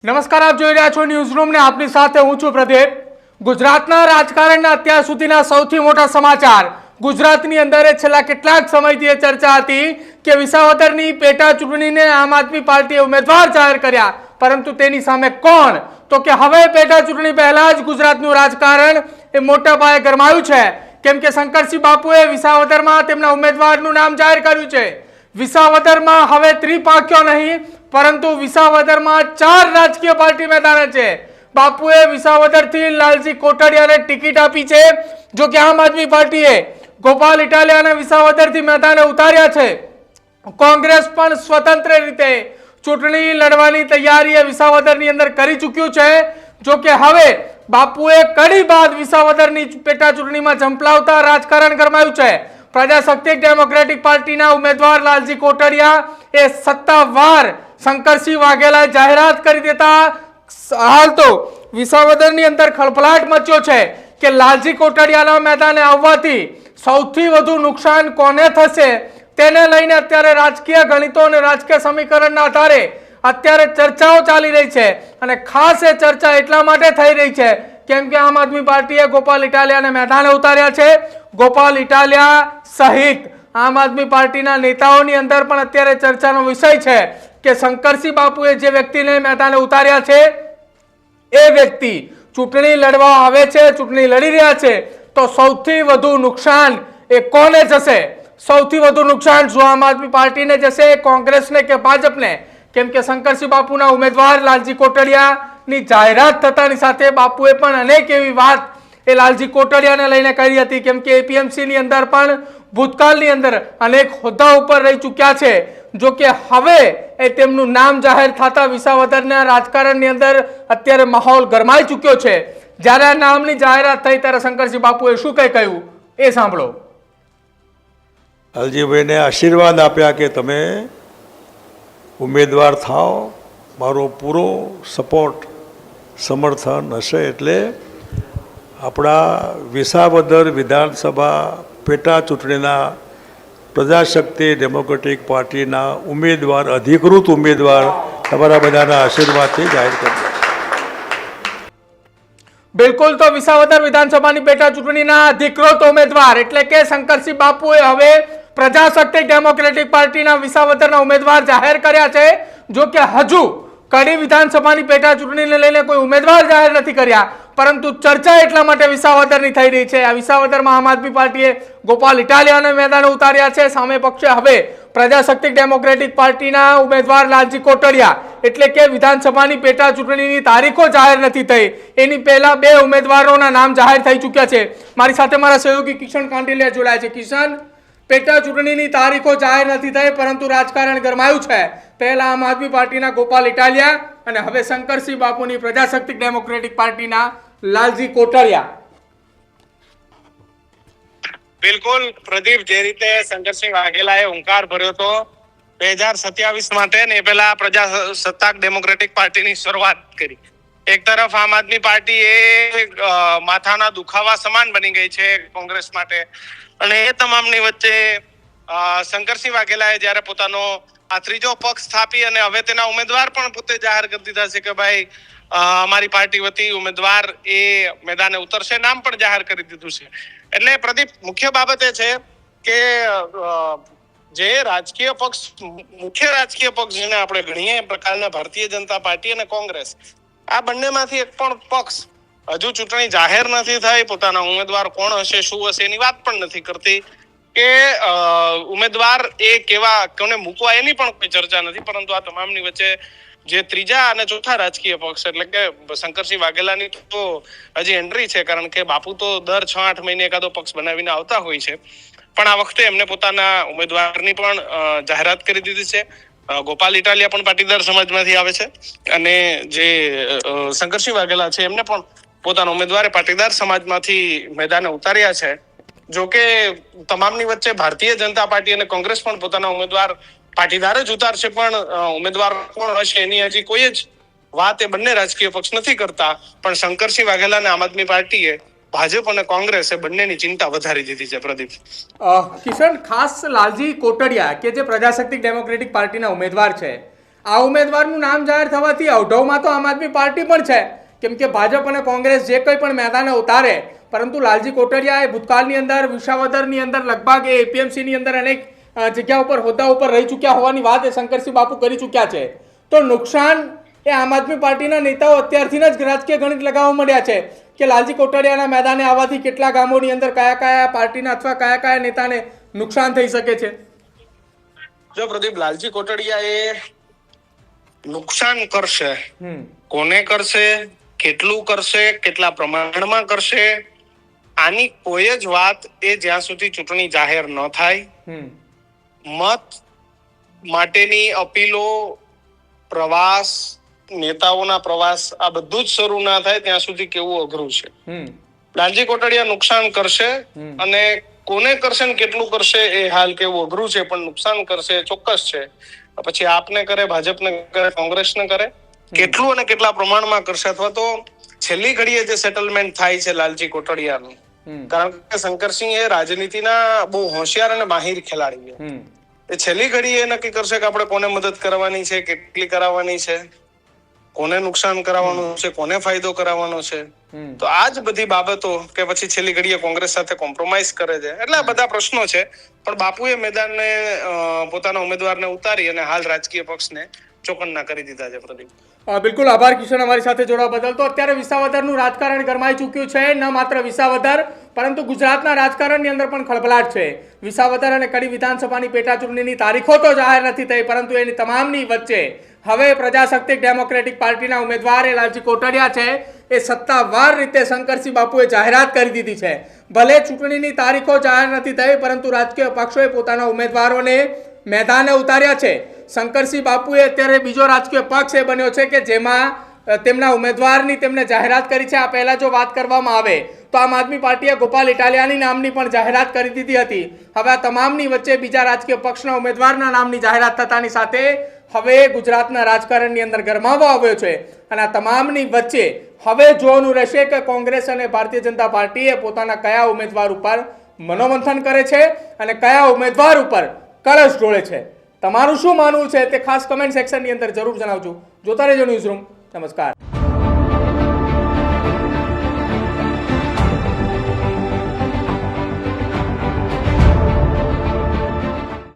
નમસ્કાર, આપ જોઈ રહ્યા છો ન્યૂઝ રૂમ ને આપની સાથે હું છું પ્રદીપ। ગુજરાતના રાજકારણના અત્યાર સુધીના સૌથી મોટા સમાચાર। ગુજરાતની અંદર છેલ્લા કેટલાક સમયથી ચર્ચા હતી કે વિસાવદરની પેટા ચૂંટણીને આમ આદમી પાર્ટીએ ઉમેદવાર જાહેર કર્યા, પરંતુ તેની સામે કોણ? તો કે હવે પેટા ચૂંટણી પહેલા જ ગુજરાતનું રાજકારણ એ મોટા પાયે ગરમાયું છે, કેમ કે શંકરસિંહ બાપુએ વિસાવદરમાં તેમના ઉમેદવારનું નામ જાહેર કર્યું છે। વિસાવદરમાં હવે ત્રિપાખ્યો નહીં, પરંતુ વિસાવદરમાં 4 રાજકીય પાર્ટી મેદાને છે। બાપુએ વિસાવદરથી લાલજી કોટડિયાને ટિકિટ આપી છે, જો કે આમ આદમી પાર્ટીએ ગોપાલ ઇટાલિયાને વિસાવદરથી મેદાને ઉતાર્યા છે। કોંગ્રેસ પણ સ્વતંત્ર રીતે ચૂંટણી લડવાની તૈયારી વિસાવદરની અંદર કરી ચૂક્યું છે। જો કે હવે બાપુએ કડી બાદ વિસાવદરની પેટા ચૂંટણીમાં ઝંપલાવતા રાજકારણ ગરમાયું છે। પ્રજાશક્તિ ડેમોક્રેટિક પાર્ટીના ઉમેદવાર લાલજી કોટડિયા એ સત્તાવાર શંકરસિંહ વાઘેલાએ જાહેરાત કરી દેતા હાલ તો વિસાવદરની અંદર ખળભળાટ મચ્યો છે કે લાલજી કોટડિયાના મેદાને આવવાથી સૌથી વધુ નુકસાન કોને થશે તેને લઈને અત્યારે રાજકીય ગણિતો અને રાજકીય સમીકરણના આધારે અત્યારે ચર્ચાઓ ચાલી રહી છે, અને ખાસ એ ચર્ચા એટલા માટે થઈ રહી છે કેમ કે આમ આદમી પાર્ટીએ ગોપાલ ઇટાલિયાને મેદાને ઉતાર્યા છે। ગોપાલ ઇટાલિયા સહિત આમ આદમી પાર્ટીના નેતાઓની અંદર પણ અત્યારે ચર્ચાનો વિષય છે કે શંકરસિંહ બાપુએ જે વ્યક્તિને મેદાને ઉતાર્યા છે એ વ્યક્તિ ચૂંટણી લડવા આવે છે, ચૂંટણી લડી રહ્યા છે, તો સૌથી વધુ નુકસાન એ કોને જશે? સૌથી વધુ નુકસાન શું આમ આદમી પાર્ટીને જશે, કોંગ્રેસને કે ભાજપને? કેમ કે શંકરસિંહ બાપુના ઉમેદવાર લાલજી કોટડિયાની જાહેરાત થતાની સાથે બાપુએ પણ અનેક એવી વાત એ લાલજી કોટડિયાને લઈને કરી હતી, કેમ કે એપીએમસીની અંદર પણ ભૂતકાળની અંદર અનેક હોદ્દા ઉપર રહી ચૂક્યા છે। જો કે હવે એ તેમનું નામ જાહેર થતા વિસાવદરના રાજકારણની અંદર અત્યારે માહોલ ગરમાઈ ચૂક્યો છે। જ્યારે આ નામની જાહેરાત થઈ ત્યારે શંકરસિંહ બાપુએ શું કંઈ કહ્યું એ સાંભળો। લાલજીભાઈને આશીર્વાદ આપ્યા કે તમે ઉમેદવાર થાઓ, મારો પૂરો સપોર્ટ સમર્થન હશે। એટલે આપણા વિસાવદર વિધાનસભા પેટા ચૂંટણીના પ્રજાશક્તિ ડેમોક્રેટિક પાર્ટીના ઉમેદવાર, અધિકૃત ઉમેદવાર તમારા બધાના આશીર્વાદથી જાહેર કર્યા। બિલકુલ, તો વિસાવદર વિધાનસભાની પેટા ચૂંટણીના અધિકૃત ઉમેદવાર એટલે કે શંકરસિંહ બાપુએ હવે પ્રજાશક્તિ ડેમોક્રેટિક પાર્ટીના વિસાવદરના ઉમેદવાર જાહેર કર્યા છે। જો કે હજુ કડી વિધાનસભાની પેટા ચૂંટણીને લઈને કોઈ ઉમેદવાર જાહેર નથી કર્યા, પરંતુ ચર્ચા એટલા માટે વિસાવદરની થઈ રહી છે। આ વિસાવદરમાં આમ આદમી પાર્ટીએ ગોપાલ ઇટાલિયાને મેદાને ઉતાર્યા છે, સામે પક્ષે હવે પ્રજાશક્તિ ડેમોક્રેટિક પાર્ટીના ઉમેદવાર લાલજી કોટડિયા, એટલે કે વિધાનસભાની પેટા ચૂંટણીની તારીખો જાહેર નથી થઈ, એની પહેલા 2 ઉમેદવારોના નામ જાહેર થઈ ચૂક્યા છે। મારી સાથે મારા સહયોગી કિશન કાંડિલિયા જોડાયા છે। કિશન, પેટા ચૂંટણીની તારીખો જાહેર નથી થઈ, પરંતુ રાજકારણ ગરમાયું છે। પહેલા આમ આદમી પાર્ટીના ગોપાલ ઇટાલિયા અને હવે શંકરસિંહ બાપુની પ્રજાશક્તિ ડેમોક્રેટિક પાર્ટીના લાલજી કોટડિયા। બિલકુલ પ્રદીપ, જે રીતે શંકરસિંહ વાઘેલાએ હુંકાર ભર્યો હતો 2027 માટે ને એ પહેલા પ્રજાસત્તાક ડેમોક્રેટિક પાર્ટીની શરૂઆત કરી, એક તરફ આમ આદમી પાર્ટી એ માથાના દુખાવા સમાન બની ગઈ છે કોંગ્રેસ માટે, અને એ તમામની વચ્ચે શંકરસિંહ વાઘેલાએ જ્યારે પોતાનો આ ત્રીજો પક્ષ સ્થાપી અને હવે તેના ઉમેદવાર પણ પોતે જાહેર કરી દીધા છે કે ભાઈ અમારી પાર્ટી વતી ઉમેદવાર એ મેદાને ઉતરશે, નામ પણ જાહેર કરી દીધું છે। એટલે પ્રદીપ, મુખ્ય બાબત એ છે કે જે રાજકીય પક્ષ, મુખ્ય રાજકીય પક્ષ જેને આપણે ગણીએ પ્રકારના ભારતીય જનતા પાર્ટી અને કોંગ્રેસ, આ બંનેમાંથી એક પણ પક્ષ હજુ ચૂંટણી જાહેર નથી થઈ, પોતાના ઉમેદવાર કોણ હશે, શું હશે એની વાત પણ નથી કરતી, કે ઉમેદવાર એ કેવા કોને મૂકવા એની પણ કોઈ ચર્ચા નથી। પરંતુ આ તમામની વચ્ચે જે ત્રીજા અને ચોથા રાજકીય પક્ષ એટલે કે શંકરસિંહ વાઘેલાની તો હજી એન્ટ્રી છે, કારણ કે બાપુ તો દર 6-8 મહિને એકાદો પક્ષ બનાવીને આવતા હોય છે, પણ આ વખતે એમને પોતાના ઉમેદવારની પણ જાહેરાત કરી દીધી છે। ગોપાલ ઇટાલિયા પણ પાટીદાર સમાજમાંથી આવે છે, અને જે શંકરસિંહ વાઘેલા છે એમને પણ પોતાના ઉમેદવારે પાટીદાર સમાજમાંથી મેદાને ઉતાર્યા છે। જો કે તમામની વચ્ચે ભારતીય જનતા પાર્ટી અને કોંગ્રેસ પણ પોતાના ઉમેદવાર પાટીદાર જ ઉતારશે, પણ ઉમેદવાર કોણ હશે એની હજી કોઈ જ વાત એ બંને રાજકીય પક્ષ નથી કરતા। પણ શંકરસિંહ વાઘેલા અને આમ આદમી પાર્ટીએ, ભાજપ અને કોંગ્રેસે બંનેની ચિંતા વધારી દીધી છે। પ્રદીપ, કિશન, ખાસ લાલજી કોટડિયા કે જે પ્રજાશક્તિ ડેમોક્રેટિક પાર્ટીના ઉમેદવાર છે, આ ઉમેદવારનું નામ જાહેર થવાથી અવઢવમાં તો આમ આદમી પાર્ટી પણ છે, કેમ કે ભાજપ અને કોંગ્રેસ જે કંઈ પણ મેદાને ઉતારે, પરંતુ લાલજી કોટડિયા એ ભૂતકાળની અંદર વિસાવદરની અંદર લગભગ એ એપીએમસીની અંદર અનેક જગ્યા ઉપર હોદ્દા ઉપર રહી ચૂક્યા હોવાની વાત એ શંકરસિંહ બાપુ કરી ચૂક્યા છે. તો નુકસાન એ આમ આદમી પાર્ટીના નેતાઓ અત્યારથી જ રાજકીય ગણિત લગાવવા માંડ્યા છે કે લાલજી કોટડિયાના મેદાને આવવાથી કેટલા ગામોની અંદર કયા કયા પાર્ટીના અથવા કયા કયા નેતાને નુકસાન થઈ શકે છે. જો પ્રદીપ, લાલજી કોટડિયા એ નુકસાન કરશે, કોને કરશે, કેટલું કરશે, કેટલા પ્રમાણમાં કરશે, આની કોઈ જ વાત એ જ્યાં સુધી ચૂંટણી જાહેર ન થાય, મત માટેની અપીલો, પ્રવાસ, નેતાઓના પ્રવાસ, આ બધું જ શરૂ ના થાય ત્યાં સુધી કેવું અઘરું છે. લાલજી કોટડિયા નુકસાન કરશે, અને કોને કરશે ને કેટલું કરશે એ હાલ કેવું અઘરું છે, પણ નુકસાન કરશે ચોક્કસ છે. પછી આપને કરે, ભાજપને કરે, કોંગ્રેસને કરે, કેટલું અને કેટલા પ્રમાણમાં કરશે, અથવા તો છેલ્લી ઘડીએ જે સેટલમેન્ટ થાય છે લાલજી કોટડિયાનું, કારણ કે શંકરસિંહ એ રાજનીતિના બહુ હોશિયાર અને માહિર ખેલાડી છે. એ છેલ્લી ઘડીએ નક્કી કરશે કે આપણે કોને મદદ કરવાની છે, કેટલી કરાવવાની છે, કોને નુકસાન કરાવવાનું છે, કોને ફાયદો કરાવવાનો છે. તો આ જ બધી બાબતો કે પછી છેલ્લી ઘડીએ કોંગ્રેસ સાથે કોમ્પ્રોમાઇઝ કરે છે. એટલે આ બધા પ્રશ્નો છે, પણ બાપુએ મેદાનને પોતાના ઉમેદવારને ઉતારી અને હાલ રાજકીય પક્ષને ચોકન્ના કરી દીધા છે. પ્રદીપ, બિલકુલ આભાર કિશન અમારી સાથે જોડાવા બદલ. તો અત્યારે વિસાવદરનું રાજકારણ ગરમાઈ ચૂક્યું છે. ન માત્ર વિસાવદર પરંતુ ગુજરાતના રાજકારણની અંદર પણ ખળભળાટ છે. વિસાવદર અને કડી વિધાનસભાની પેટા ચૂંટણીની તારીખો તો જાહેર નથી થઈ, પરંતુ એની તમામની વચ્ચે હવે પ્રજાશક્તિક ડેમોક્રેટિક પાર્ટીના ઉમેદવાર એ લાલજી કોટડિયા છે એ સત્તાવાર રીતે શંકરસિંહ બાપુએ જાહેરાત કરી દીધી છે. ભલે ચૂંટણીની તારીખો જાહેર નથી થઈ, પરંતુ રાજકીય પક્ષોએ પોતાના ઉમેદવારોને મેદાને ઉતાર્યા છે. શંકરસિંહ બાપુએ અત્યારે બીજો રાજકીય પક્ષ એ બન્યો છે કે જેમાં તેમના ઉમેદવારની તેમને જાહેરાત કરી છે. આ પહેલા જો વાત કરવામાં આવે તો આમ આદમી પાર્ટીએ ગોપાલ ઇટાલિયાની નામની પણ જાહેરાત કરી દીધી હતી. હવે આ તમામની વચ્ચે બીજા રાજકીય પક્ષના ઉમેદવારના નામની જાહેરાત થતાની સાથે હવે ગુજરાતના રાજકારણની અંદર ગરમાવો આવ્યો છે. અને આ તમામની વચ્ચે હવે જોવાનું રહેશે કે કોંગ્રેસ અને ભારતીય જનતા પાર્ટીએ પોતાના કયા ઉમેદવાર ઉપર મનોમંથન કરે છે અને કયા ઉમેદવાર ઉપર કળશ ઢોળે છે. તમારું શું માનવું છે તે ખાસ કમેન્ટ સેક્શનની અંદર જરૂર જણાવજો. જોતા રહેજો ન્યૂઝરૂમ. નમસ્કાર.